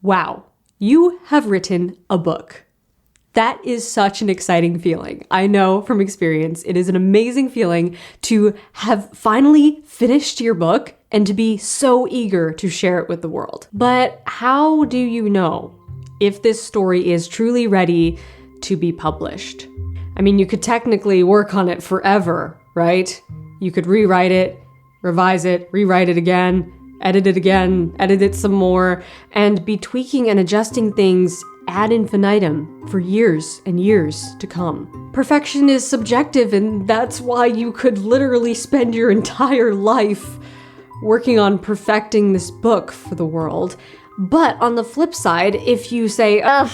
Wow, you have written a book. That is such an exciting feeling. I know from experience, it is an amazing feeling to have finally finished your book and to be so eager to share it with the world. But how do you know if this story is truly ready to be published? I mean, you could technically work on it forever, right? You could rewrite it, revise it, rewrite it again, edit it some more, and be tweaking and adjusting things ad infinitum for years and years to come. Perfection is subjective, and that's why you could literally spend your entire life working on perfecting this book for the world. But on the flip side, if you say, ugh,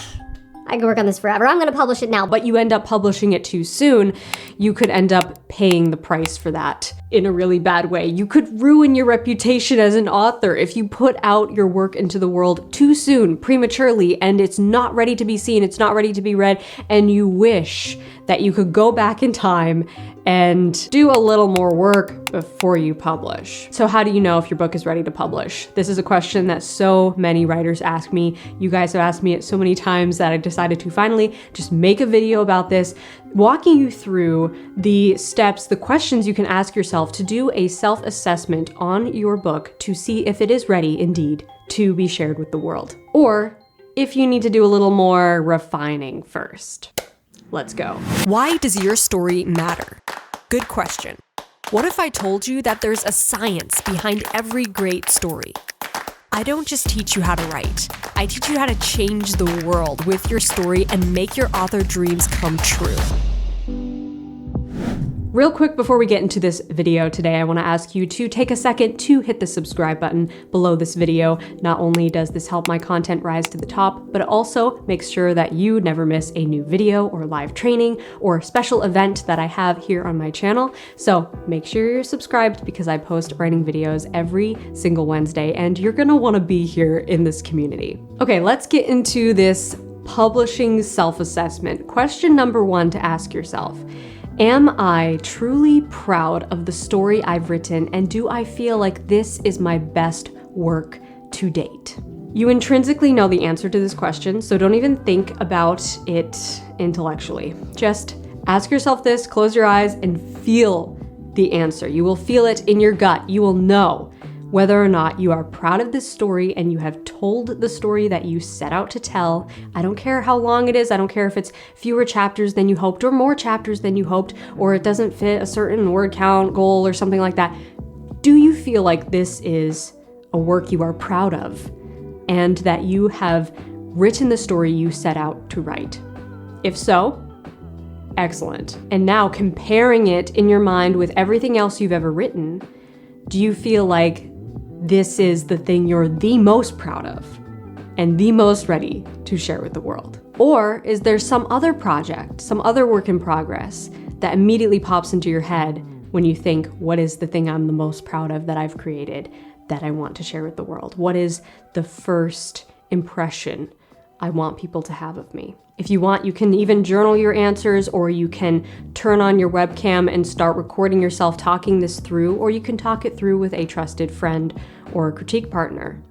I could work on this forever, I'm gonna publish it now, but you end up publishing it too soon, you could end up paying the price for that in a really bad way. You could ruin your reputation as an author if you put out your work into the world too soon, prematurely, and it's not ready to be seen, it's not ready to be read, and you wish that you could go back in time and do a little more work before you publish. So how do you know if your book is ready to publish? This is a question that so many writers ask me. You guys have asked me it so many times that I decided to finally just make a video about this, walking you through the steps, the questions you can ask yourself to do a self-assessment on your book to see if it is ready indeed to be shared with the world. Or if you need to do a little more refining first. Let's go. Why does your story matter? Good question. What if I told you that there's a science behind every great story? I don't just teach you how to write. I teach you how to change the world with your story and make your author dreams come true. Real quick before we get into this video today, I want to ask you to take a second to hit the subscribe button below this video. Not only does this help my content rise to the top, but it also makes sure that you never miss a new video or live training or special event that I have here on my channel. So make sure you're subscribed because I post writing videos every single Wednesday and you're gonna want to be here in this community. Okay, let's get into this publishing self-assessment. Question number 1 to ask yourself. Am I truly proud of the story I've written, and do I feel like this is my best work to date? You intrinsically know the answer to this question, so don't even think about it intellectually. Just ask yourself this, close your eyes, and feel the answer. You will feel it in your gut. You will know whether or not you are proud of this story and you have told the story that you set out to tell. I don't care how long it is. I don't care if it's fewer chapters than you hoped or more chapters than you hoped, or it doesn't fit a certain word count goal or something like that. Do you feel like this is a work you are proud of and that you have written the story you set out to write? If so, excellent. And now comparing it in your mind with everything else you've ever written, do you feel like this is the thing you're the most proud of and the most ready to share with the world? Or is there some other project, some other work in progress that immediately pops into your head when you think, what is the thing I'm the most proud of that I've created that I want to share with the world? What is the first impression I want people to have of me? If you want, you can even journal your answers, or you can turn on your webcam and start recording yourself talking this through, or you can talk it through with a trusted friend or a critique partner.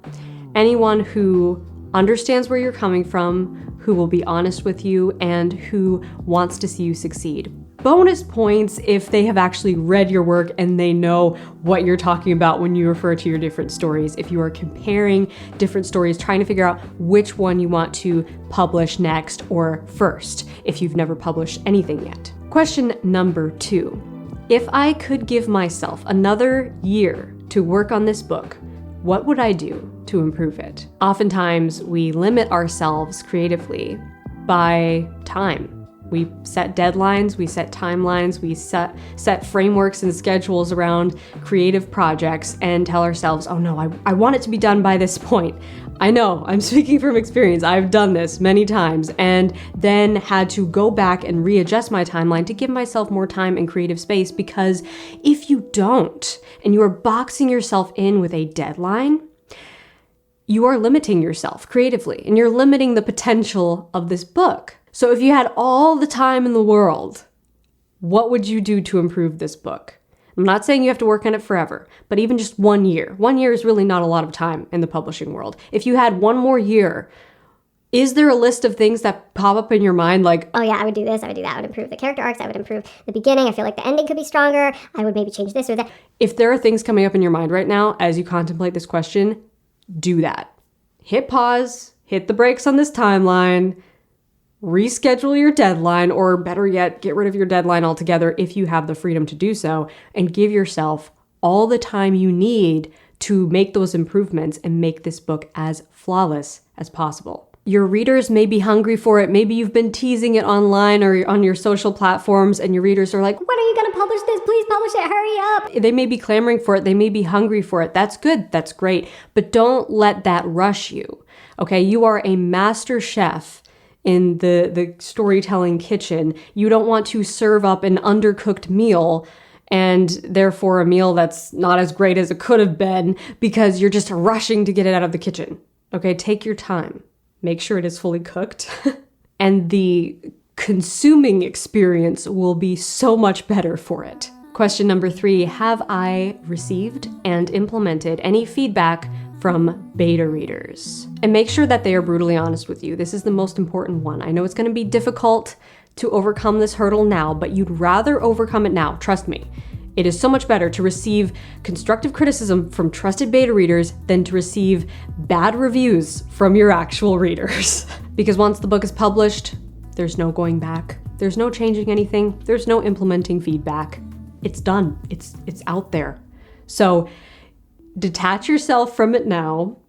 Anyone who understands where you're coming from, who will be honest with you, and who wants to see you succeed. Bonus points if they have actually read your work and they know what you're talking about when you refer to your different stories. If you are comparing different stories, trying to figure out which one you want to publish next or first, if you've never published anything yet. Question number 2. If I could give myself another year to work on this book, what would I do to improve it? Oftentimes, we limit ourselves creatively by time. We set deadlines, we set timelines, we set frameworks and schedules around creative projects and tell ourselves, oh no, I want it to be done by this point. I know, I'm speaking from experience. I've done this many times and then had to go back and readjust my timeline to give myself more time and creative space, because if you don't and you are boxing yourself in with a deadline, you are limiting yourself creatively and you're limiting the potential of this book. So if you had all the time in the world, what would you do to improve this book? I'm not saying you have to work on it forever, but even just 1 year. 1 year is really not a lot of time in the publishing world. If you had 1 more year, is there a list of things that pop up in your mind like, oh yeah, I would do this, I would do that, I would improve the character arcs, I would improve the beginning, I feel like the ending could be stronger, I would maybe change this or that. if there are things coming up in your mind right now as you contemplate this question, do that. Hit pause, hit the brakes on this timeline, reschedule your deadline, or better yet, get rid of your deadline altogether if you have the freedom to do so, and give yourself all the time you need to make those improvements and make this book as flawless as possible. Your readers may be hungry for it. Maybe you've been teasing it online or on your social platforms and your readers are like, When are you going to publish this? Please publish it, hurry up. they may be clamoring for it. They may be hungry for it. That's good. That's great. But don't let that rush you. Okay. You are a master chef in the storytelling kitchen. You don't want to serve up an undercooked meal and therefore a meal that's not as great as it could have been because you're just rushing to get it out of the kitchen. Okay. Take your time. Make sure it is fully cooked. And the consuming experience will be so much better for it. Question number 3, have I received and implemented any feedback from beta readers? And make sure that they are brutally honest with you. This is the most important one. I know it's going to be difficult to overcome this hurdle now, but you'd rather overcome it now. Trust me. It is so much better to receive constructive criticism from trusted beta readers than to receive bad reviews from your actual readers. Because once the book is published, there's no going back. There's no changing anything. There's no implementing feedback. It's done. It's out there. So detach yourself from it now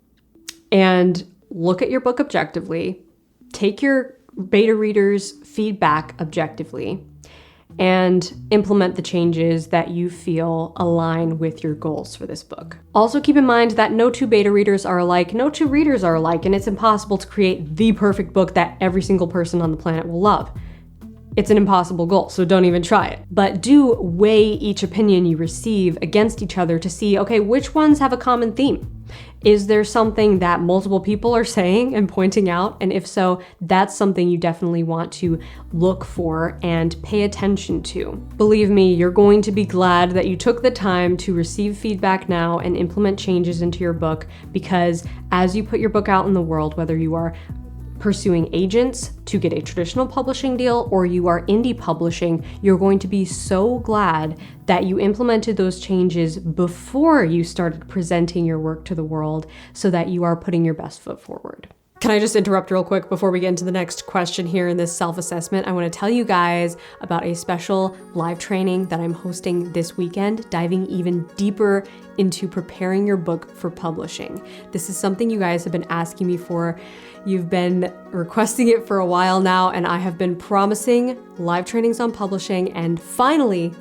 and look at your book objectively. Take your beta readers' feedback objectively and implement the changes that you feel align with your goals for this book. Also keep in mind that no 2 beta readers are alike, no 2 readers are alike, and it's impossible to create the perfect book that every single person on the planet will love. It's an impossible goal, so don't even try it. But do weigh each opinion you receive against each other to see, okay, which ones have a common theme? Is there something that multiple people are saying and pointing out? And if so, that's something you definitely want to look for and pay attention to. Believe me, you're going to be glad that you took the time to receive feedback now and implement changes into your book, because as you put your book out in the world, whether you are pursuing agents to get a traditional publishing deal or you are indie publishing, you're going to be so glad that you implemented those changes before you started presenting your work to the world so that you are putting your best foot forward. Can I just interrupt real quick before we get into the next question here in this self-assessment? I want to tell you guys about a special live training that I'm hosting this weekend, diving even deeper into preparing your book for publishing. This is something you guys have been asking me for. You've been requesting it for a while now, and I have been promising live trainings on publishing, and finally,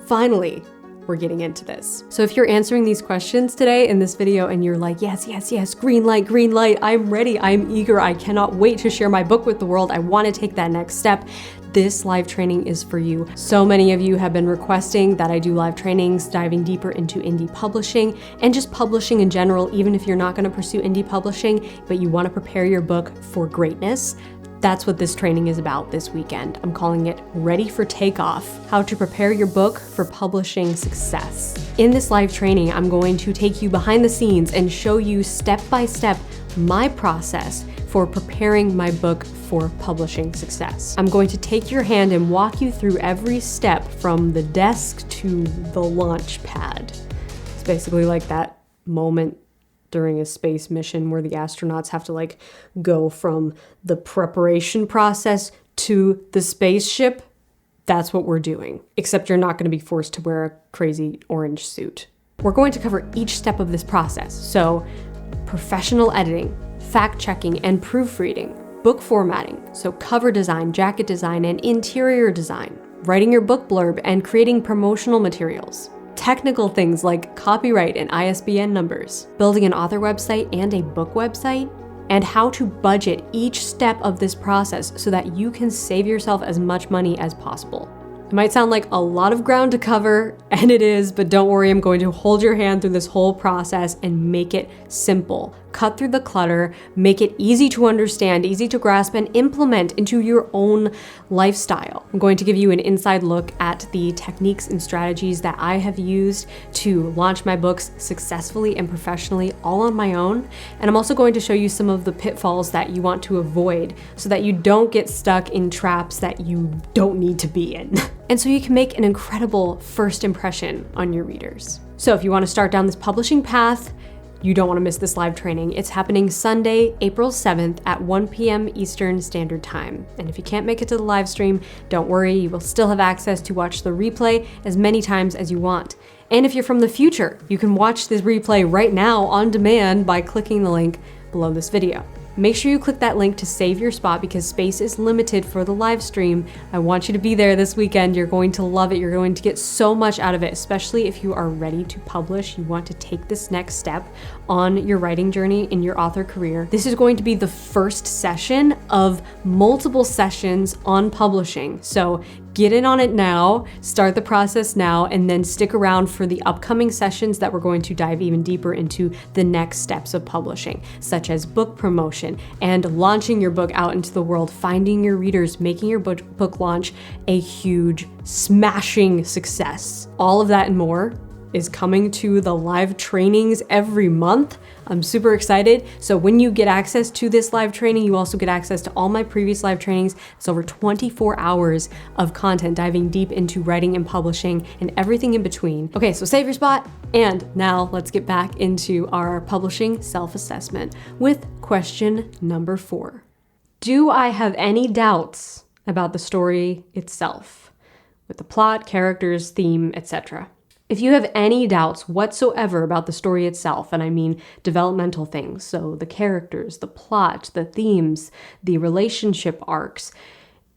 we're getting into this. So if you're answering these questions today in this video and you're like, yes, green light, I'm ready, I'm eager, I cannot wait to share my book with the world, I want to take that next step, this live training is for you. So many of you have been requesting that I do live trainings diving deeper into indie publishing and just publishing in general, even if you're not going to pursue indie publishing, but you want to prepare your book for greatness. That's what this training is about this weekend. I'm calling it Ready for Takeoff, how to prepare your book for publishing success. In this live training, I'm going to take you behind the scenes and show you step by step my process for preparing my book for publishing success. I'm going to take your hand and walk you through every step from the desk to the launch pad. It's basically like that moment during a space mission where the astronauts have to go from the preparation process to the spaceship. That's what we're doing, except you're not going to be forced to wear a crazy orange suit. We're going to cover each step of this process. So professional editing, fact-checking and proofreading, book formatting, so cover design, jacket design, and interior design, writing your book blurb and creating promotional materials, technical things like copyright and ISBN numbers, building an author website and a book website, and how to budget each step of this process so that you can save yourself as much money as possible. It might sound like a lot of ground to cover, and it is, but don't worry, I'm going to hold your hand through this whole process and make it simple, cut through the clutter, make it easy to understand, easy to grasp, and implement into your own lifestyle. I'm going to give you an inside look at the techniques and strategies that I have used to launch my books successfully and professionally all on my own. And I'm also going to show you some of the pitfalls that you want to avoid so that you don't get stuck in traps that you don't need to be in. And so you can make an incredible first impression on your readers. So if you want to start down this publishing path, you don't want to miss this live training. It's happening Sunday, April 7th at 1 p.m. Eastern Standard Time. And if you can't make it to the live stream, don't worry, you will still have access to watch the replay as many times as you want. And if you're from the future, you can watch this replay right now on demand by clicking the link below this video. Make sure you click that link to save your spot because space is limited for the live stream. I want you to be there this weekend. You're going to love it. You're going to get so much out of it, especially if you are ready to publish. You want to take this next step on your writing journey in your author career. This is going to be the first session of multiple sessions on publishing. So get in on it now, start the process now, and then stick around for the upcoming sessions that we're going to dive even deeper into the next steps of publishing, such as book promotion and launching your book out into the world, finding your readers, making your book launch a huge, smashing success. All of that and more is coming to the live trainings every month. I'm super excited. So when you get access to this live training, you also get access to all my previous live trainings. It's over 24 hours of content diving deep into writing and publishing and everything in between. Okay, so save your spot. And now let's get back into our publishing self-assessment with question number 4. Do I have any doubts about the story itself, with the plot, characters, theme, etc.? If you have any doubts whatsoever about the story itself, and I mean developmental things, so the characters, the plot, the themes, the relationship arcs,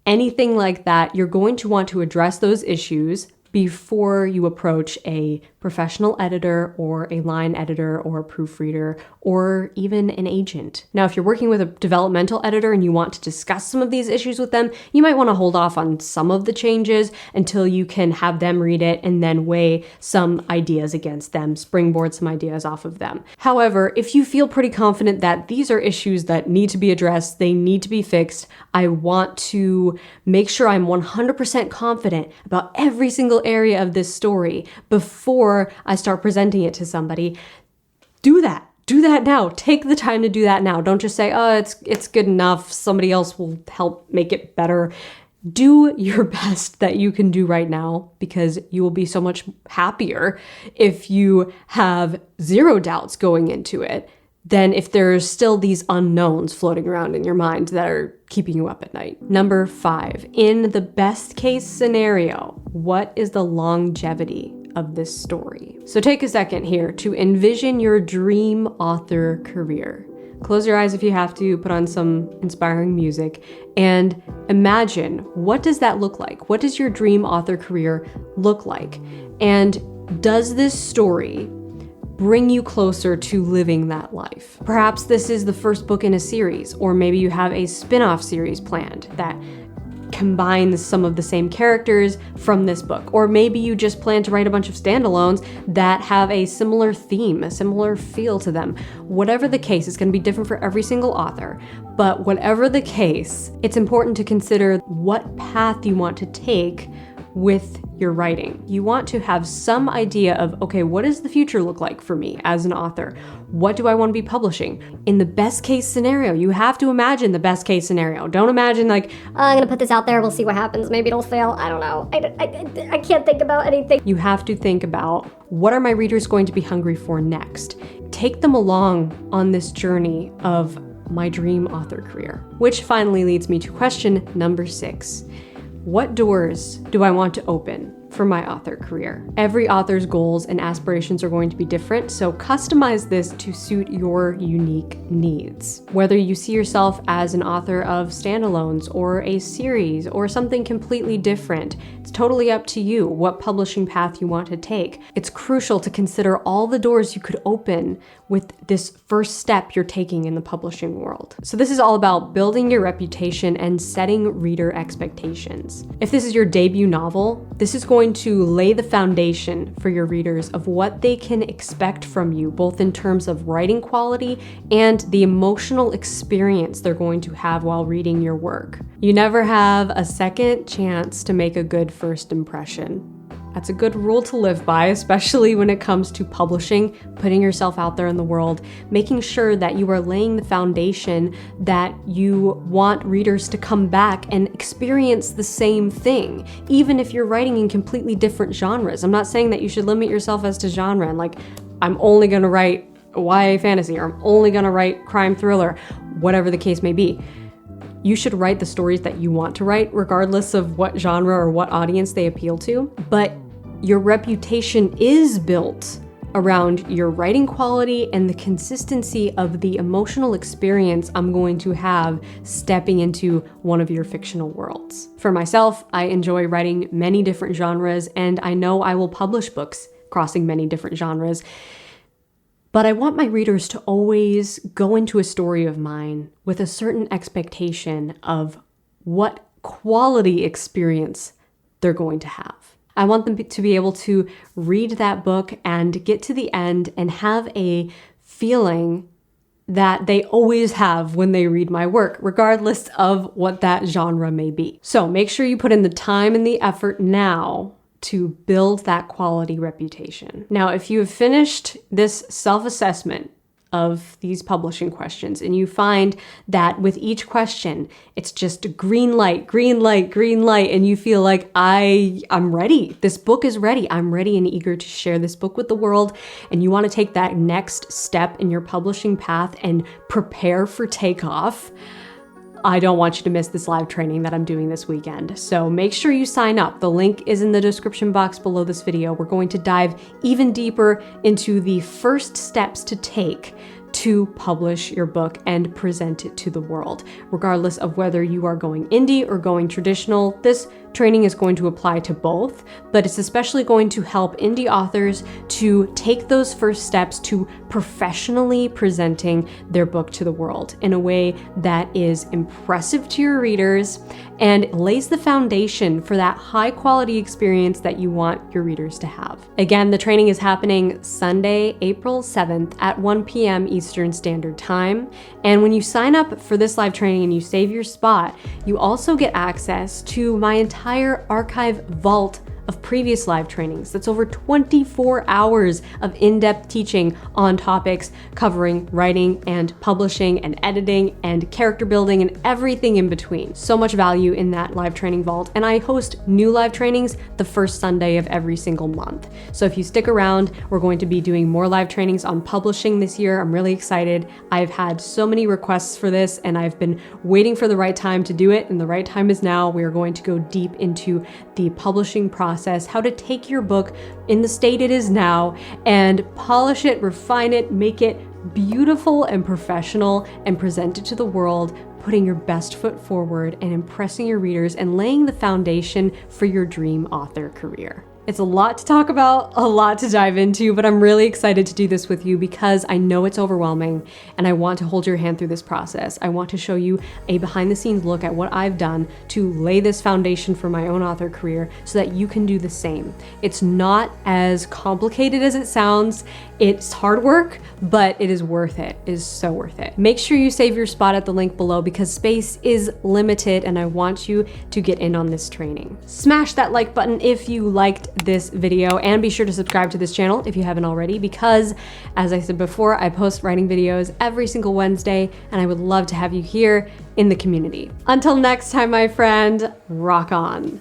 anything like that, you're going to want to address those issues before you approach a professional editor or a line editor or a proofreader or even an agent. Now, if you're working with a developmental editor and you want to discuss some of these issues with them, you might want to hold off on some of the changes until you can have them read it and then weigh some ideas against them, springboard some ideas off of them. However, if you feel pretty confident that these are issues that need to be addressed, they need to be fixed, I want to make sure I'm 100% confident about every single area of this story before I start presenting it to somebody. Do that. Do that now. Take the time to do that now. Don't just say, oh, it's good enough. Somebody else will help make it better. Do your best that you can do right now, because you will be so much happier if you have zero doubts going into it than if there's still these unknowns floating around in your mind that are keeping you up at night. Number 5, in the best case scenario, what is the longevity of this story? So take a second here to envision your dream author career. Close your eyes if you have to, put on some inspiring music, and imagine, what does that look like? What does your dream author career look like? And does this story bring you closer to living that life? Perhaps this is the first book in a series, or maybe you have a spin-off series planned that combines some of the same characters from this book. Or maybe you just plan to write a bunch of standalones that have a similar theme, a similar feel to them. Whatever the case, it's going to be different for every single author. But whatever the case, it's important to consider what path you want to take with your writing. You want to have some idea of, okay, what does the future look like for me as an author? What do I want to be publishing? In the best case scenario, you have to imagine the best case scenario. Don't imagine like, I'm gonna put this out there, we'll see what happens, maybe it'll fail, I don't know. I can't think about anything. You have to think about, what are my readers going to be hungry for next? Take them along on this journey of my dream author career. Which finally leads me to question number 6. What doors do I want to open for my author career? Every author's goals and aspirations are going to be different, so customize this to suit your unique needs. Whether you see yourself as an author of standalones or a series or something completely different, it's totally up to you what publishing path you want to take. It's crucial to consider all the doors you could open with this first step you're taking in the publishing world. So this is all about building your reputation and setting reader expectations. If this is your debut novel, this is going going to lay the foundation for your readers of what they can expect from you, both in terms of writing quality and the emotional experience they're going to have while reading your work. You never have a second chance to make a good first impression. That's a good rule to live by, especially when it comes to publishing, putting yourself out there in the world, making sure that you are laying the foundation that you want readers to come back and experience the same thing, even if you're writing in completely different genres. I'm not saying that you should limit yourself as to genre and like, I'm only gonna write YA fantasy or I'm only gonna write crime thriller, whatever the case may be. You should write the stories that you want to write, regardless of what genre or what audience they appeal to. But your reputation is built around your writing quality and the consistency of the emotional experience I'm going to have stepping into one of your fictional worlds. For myself, I enjoy writing many different genres, and I know I will publish books crossing many different genres. But I want my readers to always go into a story of mine with a certain expectation of what quality experience they're going to have. I want them to be able to read that book and get to the end and have a feeling that they always have when they read my work, regardless of what that genre may be. So make sure you put in the time and the effort now to build that quality reputation. Now, if you have finished this self-assessment of these publishing questions and you find that with each question, it's just a green light, green light, green light, and you feel like I'm ready. This book is ready. I'm ready and eager to share this book with the world. And you want to take that next step in your publishing path and prepare for takeoff. I don't want you to miss this live training that I'm doing this weekend. So make sure you sign up. The link is in the description box below this video. We're going to dive even deeper into the first steps to take to publish your book and present it to the world. Regardless of whether you are going indie or going traditional, this training is going to apply to both, but it's especially going to help indie authors to take those first steps to professionally presenting their book to the world in a way that is impressive to your readers and lays the foundation for that high quality experience that you want your readers to have. Again, the training is happening Sunday, April 7th at 1 p.m. Eastern Standard Time. And when you sign up for this live training and you save your spot, you also get access to my entire archive vault of previous live trainings. That's over 24 hours of in-depth teaching on topics covering writing and publishing and editing and character building and everything in between. So much value in that live training vault. And I host new live trainings the first Sunday of every single month. So if you stick around, we're going to be doing more live trainings on publishing this year. I'm really excited. I've had so many requests for this and I've been waiting for the right time to do it, and the right time is now. We are going to go deep into the publishing process, how to take your book in the state it is now and polish it, refine it, make it beautiful and professional and present it to the world, putting your best foot forward and impressing your readers and laying the foundation for your dream author career. It's a lot to talk about, a lot to dive into, but I'm really excited to do this with you because I know it's overwhelming and I want to hold your hand through this process. I want to show you a behind the scenes look at what I've done to lay this foundation for my own author career so that you can do the same. It's not as complicated as it sounds. It's hard work, but it is worth it. It is so worth it. Make sure you save your spot at the link below because space is limited and I want you to get in on this training. Smash that like button if you liked this video and be sure to subscribe to this channel if you haven't already because, as I said before, I post writing videos every single Wednesday and I would love to have you here in the community. Until next time, my friend, rock on.